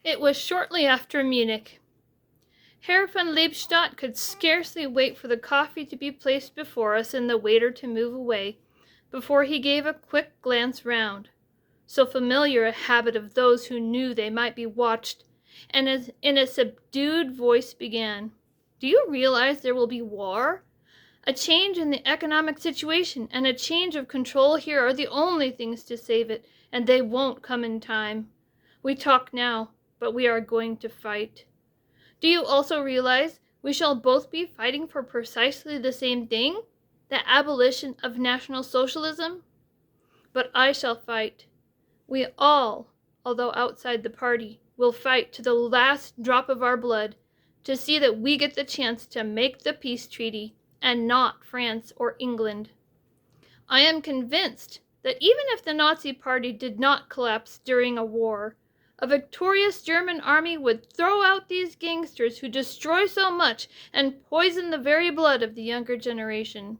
It was shortly after Munich. Herr von Liebstadt could scarcely wait for the coffee to be placed before us and the waiter to move away, before he gave a quick glance round, so familiar a habit of those who knew they might be watched, and in a subdued voice began, "Do you realize there will be war? A change in the economic situation and a change of control here are the only things to save it, and they won't come in time. We talk now, but we are going to fight. Do you also realize we shall both be fighting for precisely the same thing, the abolition of National Socialism? But I shall fight. We all, although outside the party, will fight to the last drop of our blood to see that we get the chance to make the peace treaty, and not France or England. I am convinced that even if the Nazi Party did not collapse during a war, a victorious German army would throw out these gangsters who destroy so much and poison the very blood of the younger generation.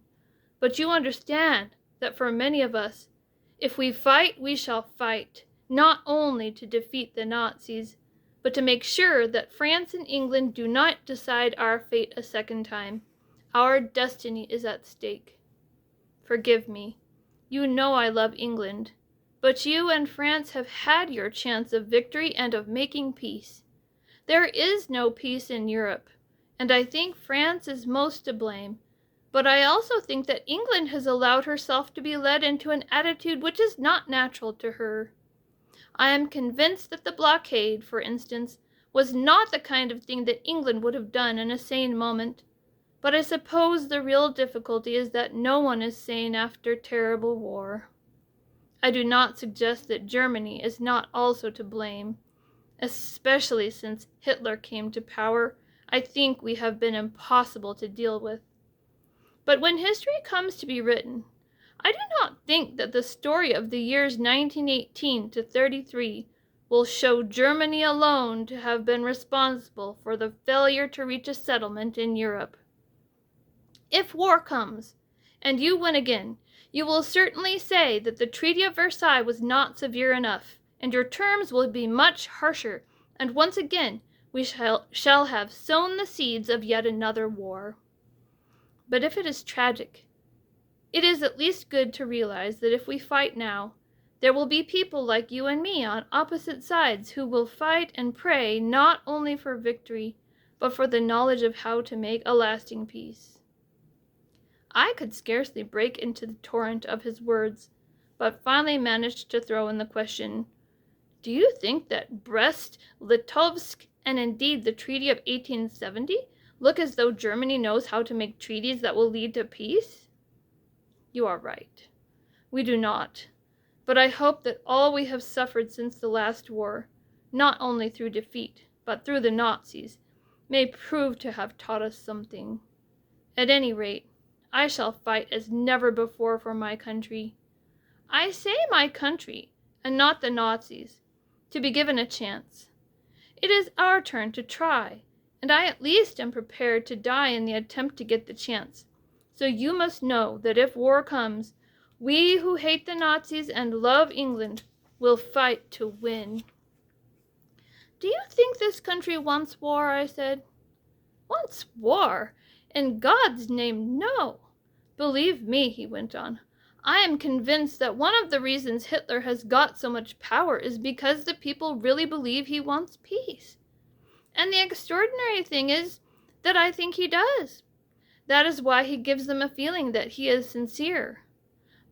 But you understand that for many of us, if we fight, we shall fight, not only to defeat the Nazis, but to make sure that France and England do not decide our fate a second time. Our destiny is at stake. Forgive me. You know I love England. But you and France have had your chance of victory and of making peace. There is no peace in Europe, and I think France is most to blame. But I also think that England has allowed herself to be led into an attitude which is not natural to her. I am convinced that the blockade, for instance, was not the kind of thing that England would have done in a sane moment. But I suppose the real difficulty is that no one is sane after terrible war. I do not suggest that Germany is not also to blame. Especially since Hitler came to power, I think we have been impossible to deal with. But when history comes to be written, I do not think that the story of the years 1918 to 33 will show Germany alone to have been responsible for the failure to reach a settlement in Europe. If war comes, and you win again, you will certainly say that the Treaty of Versailles was not severe enough, and your terms will be much harsher, and once again we shall have sown the seeds of yet another war. But if it is tragic, it is at least good to realize that if we fight now, there will be people like you and me on opposite sides who will fight and pray not only for victory, but for the knowledge of how to make a lasting peace. I could scarcely break into the torrent of his words, but finally managed to throw in the question, "Do you think that Brest-Litovsk and indeed the Treaty of 1870 look as though Germany knows how to make treaties that will lead to peace?" You are right. We do not. But I hope that all we have suffered since the last war, not only through defeat, but through the Nazis, may prove to have taught us something. At any rate, I shall fight as never before for my country. I say my country, and not the Nazis, to be given a chance. It is our turn to try, and I at least am prepared to die in the attempt to get the chance. So you must know that if war comes, we who hate the Nazis and love England will fight to win. "Do you think this country wants war?" I said. "Wants war? In God's name, no. Believe me," he went on, "I am convinced that one of the reasons Hitler has got so much power is because the people really believe he wants peace. And the extraordinary thing is that I think he does. That is why he gives them a feeling that he is sincere.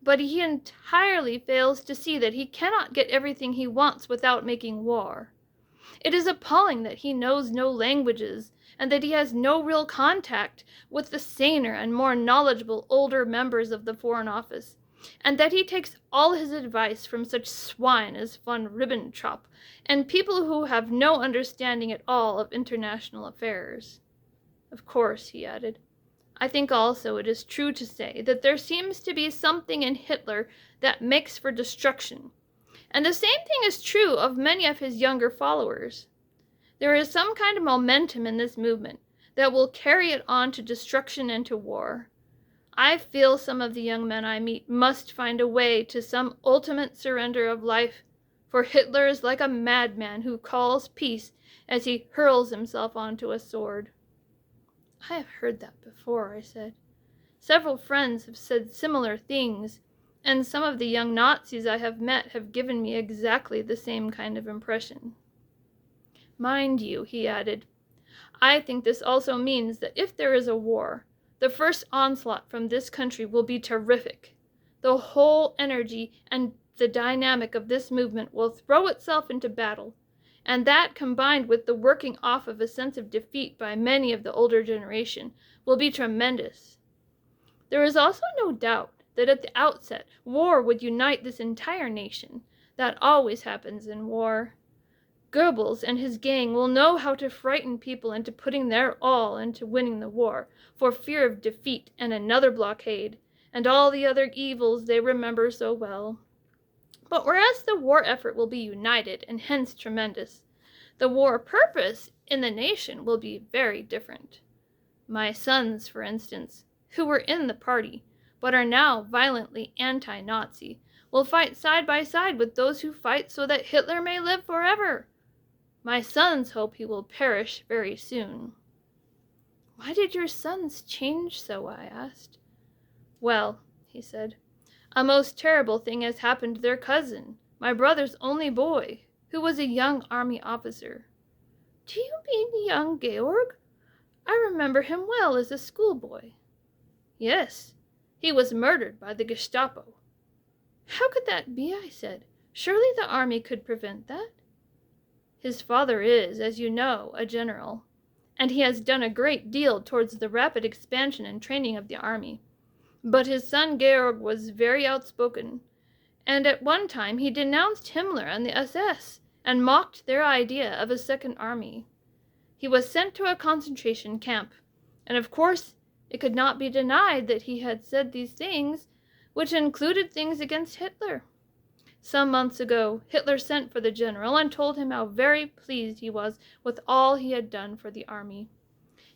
But he entirely fails to see that he cannot get everything he wants without making war. It is appalling that he knows no languages, and that he has no real contact with the saner and more knowledgeable older members of the Foreign Office, and that he takes all his advice from such swine as von Ribbentrop, and people who have no understanding at all of international affairs. Of course," he added, "I think also it is true to say that there seems to be something in Hitler that makes for destruction, and the same thing is true of many of his younger followers. There is some kind of momentum in this movement that will carry it on to destruction and to war. I feel some of the young men I meet must find a way to some ultimate surrender of life for Hitler is like a madman who calls peace as he hurls himself onto a sword." "I have heard that before," I said. "Several friends have said similar things, and some of the young Nazis I have met have given me exactly the same kind of impression." "Mind you," he added, "I think this also means that if there is a war, the first onslaught from this country will be terrific. The whole energy and the dynamic of this movement will throw itself into battle, and that, combined with the working off of a sense of defeat by many of the older generation, will be tremendous. There is also no doubt that at the outset war would unite this entire nation. That always happens in war. Goebbels and his gang will know how to frighten people into putting their all into winning the war, for fear of defeat and another blockade, and all the other evils they remember so well. But whereas the war effort will be united and hence tremendous, the war purpose in the nation will be very different. My sons, for instance, who were in the party, but are now violently anti-Nazi, will fight side by side with those who fight so that Hitler may live forever. My sons hope he will perish very soon." "Why did your sons change so?" I asked. "Well," he said, "a most terrible thing has happened to their cousin, my brother's only boy, who was a young army officer." "Do you mean young Georg? I remember him well as a schoolboy." "Yes, he was murdered by the Gestapo." "How could that be?" I said. "Surely the army could prevent that?" "His father is, as you know, a general, and he has done a great deal towards the rapid expansion and training of the army. But his son Georg was very outspoken, and at one time he denounced Himmler and the SS, and mocked their idea of a second army. He was sent to a concentration camp, and of course it could not be denied that he had said these things, which included things against Hitler. Some months ago, Hitler sent for the general and told him how very pleased he was with all he had done for the army.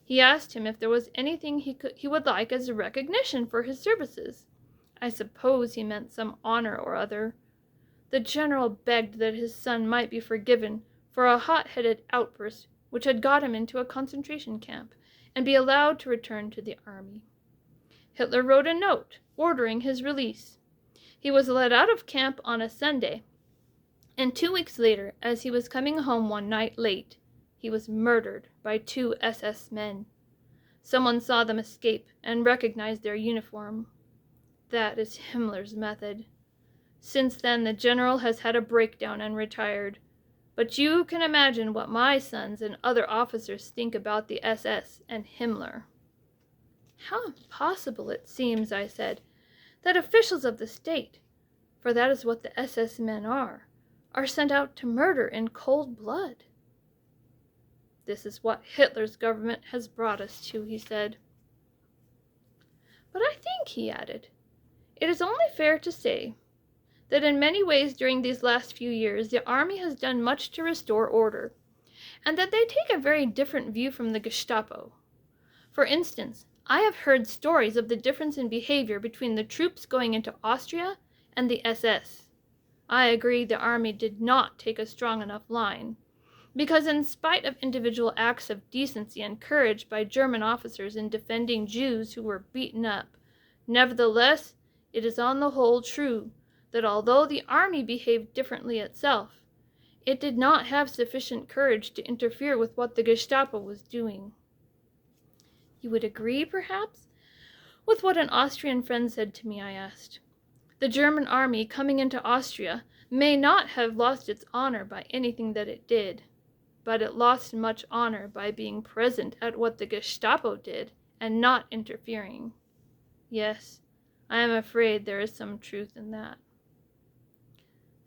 He asked him if there was anything he would like as a recognition for his services. I suppose he meant some honor or other. The general begged that his son might be forgiven for a hot-headed outburst which had got him into a concentration camp, and be allowed to return to the army. Hitler wrote a note ordering his release. He was let out of camp on a Sunday, and 2 weeks later, as he was coming home one night late, he was murdered by 2 SS men. Someone saw them escape and recognized their uniform. That is Himmler's method. Since then, the general has had a breakdown and retired. But you can imagine what my sons and other officers think about the SS and Himmler." "How impossible it seems," I said, "that officials of the state, for that is what the SS men are sent out to murder in cold blood." "This is what Hitler's government has brought us to," he said. "But I think," he added, "it is only fair to say that in many ways during these last few years the army has done much to restore order, and that they take a very different view from the Gestapo. For instance, I have heard stories of the difference in behavior between the troops going into Austria and the SS. I agree the army did not take a strong enough line, because in spite of individual acts of decency and courage by German officers in defending Jews who were beaten up, nevertheless it is on the whole true that although the army behaved differently itself, it did not have sufficient courage to interfere with what the Gestapo was doing." "You would agree, perhaps, with what an Austrian friend said to me?" I asked. "The German army coming into Austria may not have lost its honor by anything that it did, but it lost much honor by being present at what the Gestapo did and not interfering. Yes, I am afraid there is some truth in that."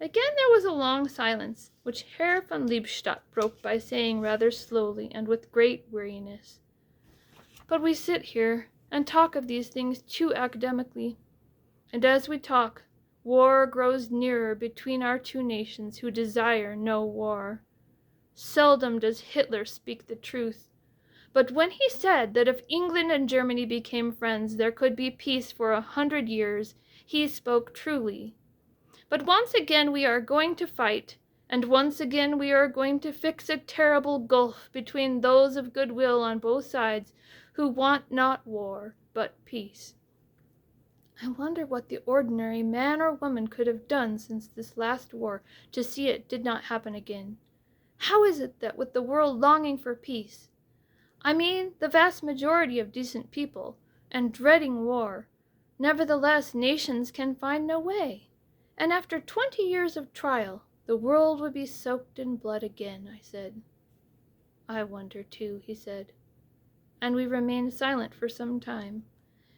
Again there was a long silence, which Herr von Liebstadt broke by saying rather slowly and with great weariness, "But we sit here and talk of these things too academically, and as we talk, war grows nearer between our two nations who desire no war. Seldom does Hitler speak the truth, but when he said that if England and Germany became friends there could be peace for 100 years, he spoke truly. But once again we are going to fight, And once again we are going to fix a terrible gulf between those of goodwill on both sides who want not war, but peace. I wonder what the ordinary man or woman could have done since this last war to see it did not happen again. How is it that with the world longing for peace, I mean the vast majority of decent people, and dreading war, nevertheless nations can find no way? And after 20 years of trial, the world would be soaked in blood again, I said. I wonder too, he said. And we remained silent for some time.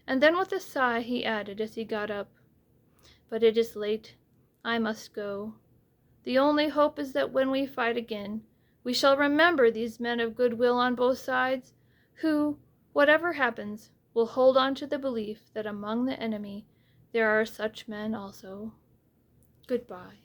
And then with a sigh he added as he got up, "But it is late. I must go. The only hope is that when we fight again, we shall remember these men of goodwill on both sides, who, whatever happens, will hold on to the belief that among the enemy there are such men also. Goodbye."